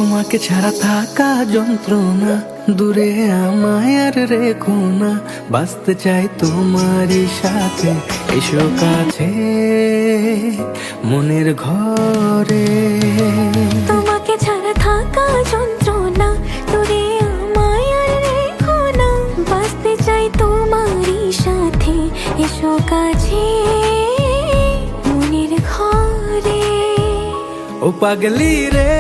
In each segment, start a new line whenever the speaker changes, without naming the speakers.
তোমাকে ছাড়া থাকা যন্ত্রণা, দূরে আমায় আর রেখো না। বাঁচতে চাই তোমারই সাথে, এসো কাছে মনের ঘরে।
তোমাকে ছাড়া থাকা যন্ত্রণা, দূরে আমায় আর রেখো না। বাঁচতে চাই তোমারই সাথে, এসো কাছে মনের ঘরে।
ও পাগলি রে,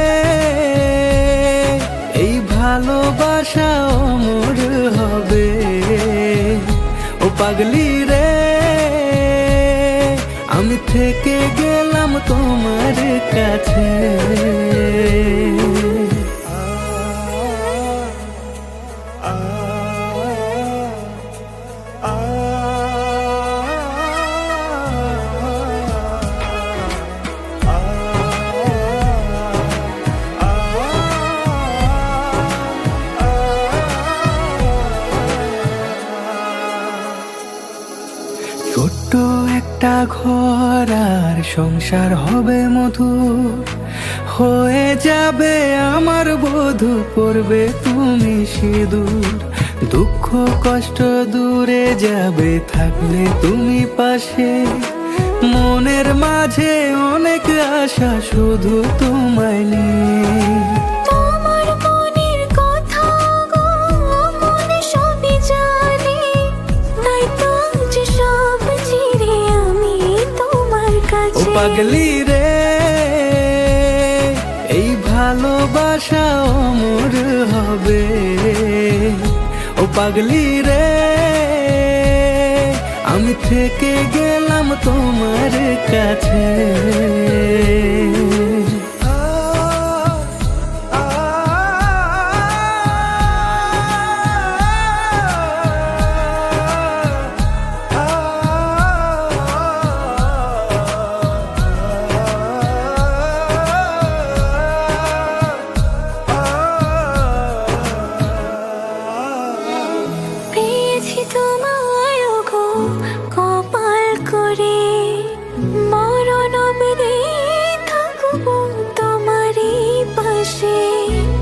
এই ভালোবাসা অমর হবে। ও পাগলি রে, আমি থেকে গেলাম তোমার কাছে। ছোট্ট একটা ঘর আর সংসার হবে মধুর, হয়ে যাবে আমার বধূ, পড়বে তুমি সিঁদুর। দুঃখ কষ্ট দূরে যাবে থাকলে তুমি পাশে, মনের মাঝে অনেক আশা শুধু তোমায় নিয়ে।
তোমার মনের কথা গো মনে সবই জানি, তাই তো যে সব ছেড়ে আমি তোমার
ও
কাছে।
পাগলি রে, এই ভালোবাসা অমর হবে। ও পাগলি রে, আমি থেকে গেলাম তোমার কাছে।
পেয়েছি তোমায় গো কপাল করে, মরণ অবধি থাকবো তোমারই পাশে।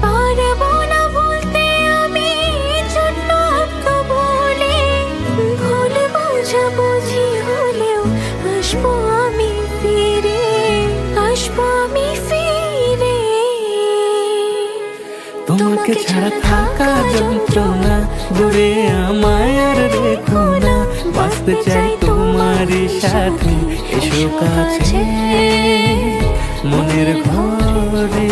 পারবো না বলতে আমি জন্য বলে, ভুল বোঝাবুঝি হলেও আসবো আমি ফিরে, আসবো আমি ফিরে।
তোমাকে ছাড়া থাকা যন্ত্রণা, দূরে আমায় আর রেখো না। বাঁচতে চাই তোমারই সাথে, এসো কাছে মনের ঘরে।